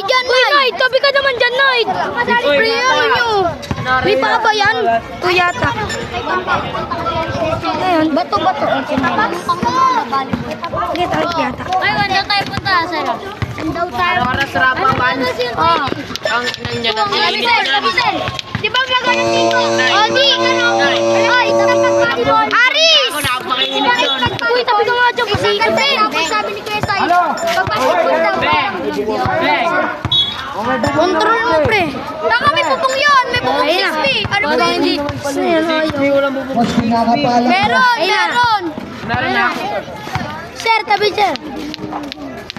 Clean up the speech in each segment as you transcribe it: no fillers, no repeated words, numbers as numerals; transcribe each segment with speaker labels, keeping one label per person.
Speaker 1: dyan, Knight. Tabi ka naman dyan, Knight. Pre, ano nyo? May pa ba yan? Ito yata. Ngayon, bato. Sige, tayo yata.
Speaker 2: Ay, wala tayo punta. Sarap.
Speaker 1: Daw tayo.
Speaker 3: Para sa rapawan.
Speaker 1: Oh.
Speaker 3: Ang nanya na
Speaker 1: Kabisel. Di ba gagawin ng tito? Odi! Ay, Aris!
Speaker 3: Ako na ako makikinig doon.
Speaker 1: Uy, tabi ka nga dyan. Kasi, sabi ni Kuya Sai, pagpasok daw.
Speaker 3: Beng!
Speaker 1: Control mo, pre. Baka may pupong yun. May pupong 6B. Ano ba hindi? Meron.
Speaker 3: Meron na.
Speaker 1: Sir, tabi, sir.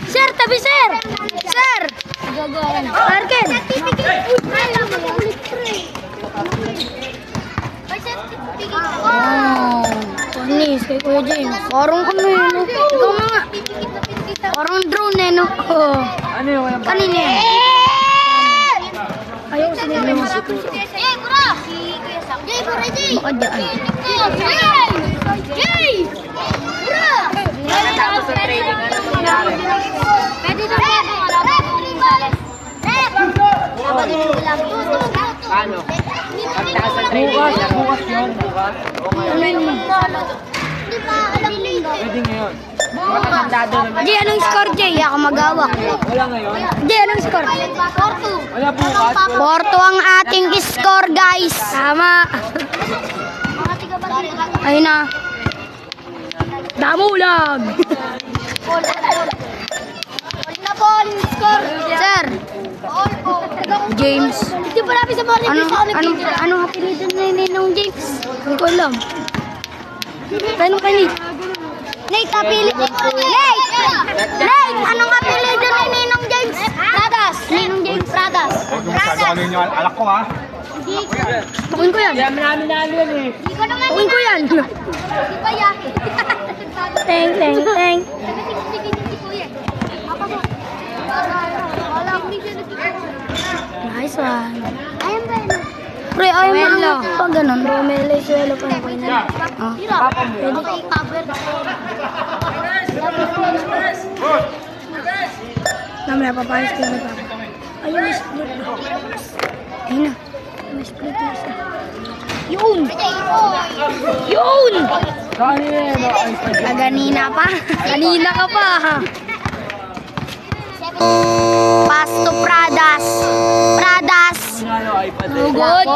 Speaker 1: Sir, tabi, sir. Sir. Arken. Oh, panis kay Kuya James. Parang ano yun, no? Ikaw na nga. Parang drone eh, no? Oh.
Speaker 3: Ano yung
Speaker 1: Kanina yan. Ayaw ko sinila mo.
Speaker 2: Jay, bura! Jay, bura, Jay!
Speaker 1: Baka dyan.
Speaker 2: Jay! Bura! Pwede na ba?
Speaker 3: Paano? Pagtaas sa training. Bukas yun. Bukas. Pwede ngayon. Makatandado naman.
Speaker 1: Jay, anong score, Jay? Ako mag-awak.
Speaker 3: Wala ngayon.
Speaker 1: Jay, anong score?
Speaker 3: Wala bukas.
Speaker 1: 4-2 ang ating score, guys. Tama. Ayun na. Damulag. Sir. James.
Speaker 2: Hindi pa namin sa mga
Speaker 1: Anong apelido na ninong James? Hindi ko alam. Tanong ka ni. Nate, apelido. Nate, anong apelido na ninong James? Pradas. Ninong James Pradas.
Speaker 4: Ano yung alak ko ha?
Speaker 1: Tukuin ko yan.
Speaker 3: Kaya namin na yun eh.
Speaker 1: Tukuin ko yan. Teng. Nice one. Pre, ayaw mo lang pag ganun. Romelo, suelo pa na kayo na. Pwede. Namaya, papayos kayo na papa. Ayun, may split. Ayun na. May split na isa. Yun! Kaganina pa. Kanina ka pa. Pasto Pradas. Good.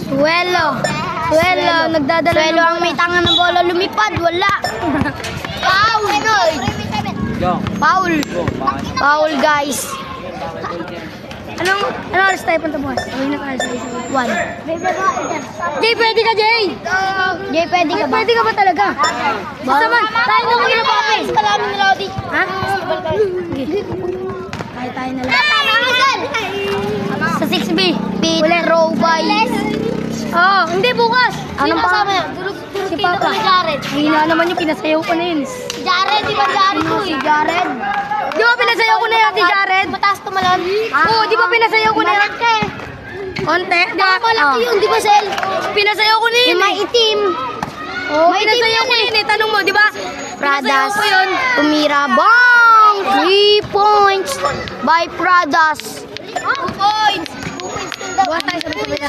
Speaker 1: Suelo. Nagdadala. Suelo ang may tanga ng bola. Lumipad. Wala. Foul, guys. Anong oras tayo punta bukas? Uwi na tayo sa 1. Jay, pwede ka, Jay! Jay, pwede ka ba? Pwede ka ba talaga? Basta man, tayo na muna pa, Pes. Kalamin nila ako dito. Ha? Tayo na lang. Sa 6B, Petro by... Oh, hindi, bukas. Ano pa? Si Papa. Hina naman yung pinasayaw ko na yun.
Speaker 2: Jared, di ba Jared ko eh?
Speaker 1: Jared? Di ba pinasayaw ko na yan si Jared?
Speaker 2: Mataas tumalon.
Speaker 1: Oo, di ba pinasayaw ko na yan? Konti. Di ba?
Speaker 2: Malaki yun, di ba, Sel?
Speaker 1: Pinasayaw ko na yun.
Speaker 2: Yung maitim.
Speaker 1: Oo, pinasayaw ko na yun eh. Tanong mo, di ba?
Speaker 2: Pradas.
Speaker 1: Pinasayaw ko yun.
Speaker 2: Tumira bang! 3 points by Pradas.
Speaker 1: 2 points. Bukas tayo sa bukas.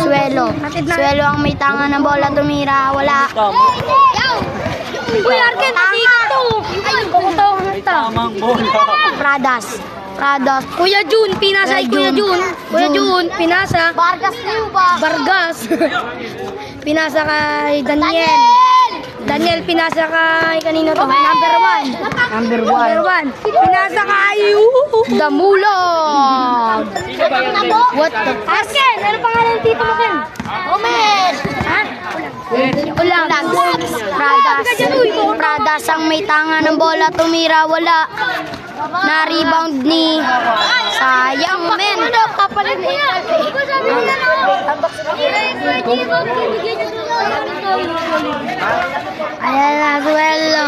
Speaker 2: Suelo ang may tanga ng bola, tumira, wala.
Speaker 1: Uy, Arken, nasikat to. Ay,
Speaker 3: Tamang bola.
Speaker 2: Pradas.
Speaker 1: Kuya Jun, pinasa kay Kuya Jun. Kuya Jun, pinasa.
Speaker 2: Vargas niyo ba?
Speaker 1: Vargas. Pinasa kay Daniel. Daniel, pinasa kay kanino to? Number 1. Pinasa kay Damulag. What the? Arken, ano pangalan ng tito mo, Ken?
Speaker 2: Omen!
Speaker 1: Ha?
Speaker 2: Ulang. Pradas ang may tanga ng bola, tumira, wala. Na-rebound ni sayang, men. Ayan na, Suelo.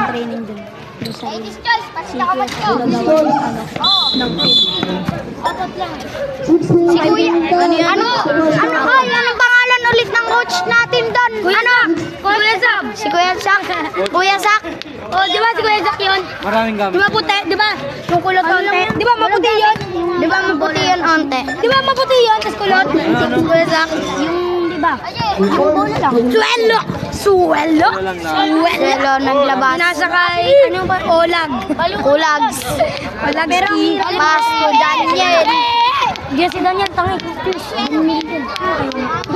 Speaker 1: Training dun.
Speaker 2: Si Kuya, ano pangalan Kuya Sak.
Speaker 1: Oh, di ba si Kuya Jack yun?
Speaker 3: Maraming gamit.
Speaker 1: Di ba puti? Di ba? Yung kulot onte. Di ba maputi yun?
Speaker 2: Di ba maputi yun, onte?
Speaker 1: Di ba maputi yun? Tapos kulot?
Speaker 2: Kuya Sak.
Speaker 1: Yung, di ba? Yung bola lang. Suelo! Suelo!
Speaker 2: Swelo naglabas.
Speaker 1: Nasa kay, ano ba? Olag.
Speaker 2: Kulags.
Speaker 1: Olag.
Speaker 2: Pasto Daniel.
Speaker 1: Diyan si Daniel, tangay.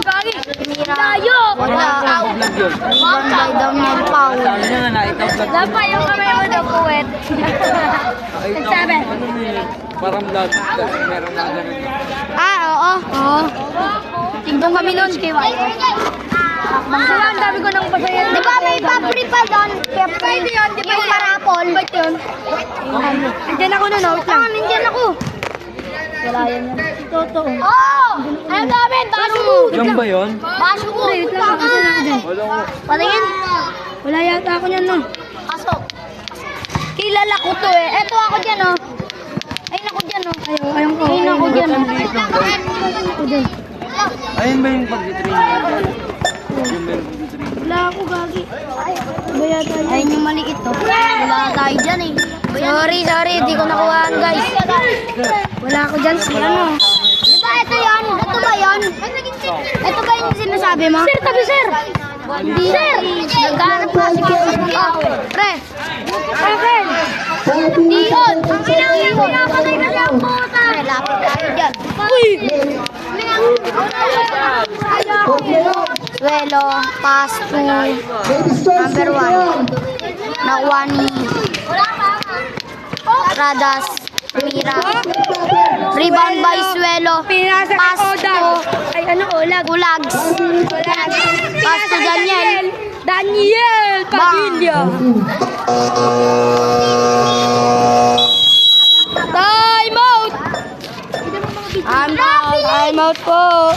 Speaker 1: Kagi. Tayo!
Speaker 2: Wala.
Speaker 3: Vlog yun.
Speaker 2: Banday Daniel Paul.
Speaker 3: Sabi niya nga nakita vlog.
Speaker 1: Lapa yung kamay mo na puwet. Nagsabi.
Speaker 3: Parang vlog. Meron na ganun.
Speaker 2: Oo.
Speaker 1: Oo. Tignan kami nun. Ang dami ko nang pasaya.
Speaker 2: Di ba may papri pa doon?
Speaker 1: Pwede yun, di ba
Speaker 2: Yung parapol.
Speaker 1: Ba't yun? Nandiyan ako nun, wait lang.
Speaker 2: Nandiyan ako.
Speaker 1: Wala yan yan. Totoo.
Speaker 2: Oh! Ano namin? Baso mo.
Speaker 3: Diyan ba yun?
Speaker 2: Baso mo.
Speaker 1: Wait lang, kasi na ako dyan.
Speaker 3: Wala ko.
Speaker 2: Patingin.
Speaker 1: Wala yata ako niyan, no?
Speaker 2: Pasto. Kilala ko to eh. Eto ako dyan oh. Ayun ako dyan oh.
Speaker 1: Ayun ko.
Speaker 2: Ayun ako dyan oh.
Speaker 1: Ako dyan.
Speaker 3: Ayun ba yung pag-train? Yun ba yung pag-train?
Speaker 1: Wala ako, gagi. Iba yata yun.
Speaker 2: Ayun yung maliit to. Wala tayo dyan eh. Sorry. Di ko nakuhaan guys.
Speaker 1: Wala ako dyan, si ano.
Speaker 2: Di ba ito yun? Ito ba yun? Ito ba yung sinasabi mo?
Speaker 1: Sir, tabi, sir.
Speaker 2: Sir! Naghanap ka si Pre!
Speaker 1: Akin.
Speaker 2: Diyon! Ang inang yung pinapatay na lang puta! Pre, lapit tayo dyan.
Speaker 1: Uy!
Speaker 2: Swelo, pass to number 1. Nakuha ni Radas Mira. Rebound by Swelo.
Speaker 1: Pinasa
Speaker 2: Pass
Speaker 1: ka Oda.
Speaker 2: to
Speaker 1: Ay, ano, Olag.
Speaker 2: Kulags. Pass to Daniel.
Speaker 1: Daniel Padilla. Time out!
Speaker 2: Time out po.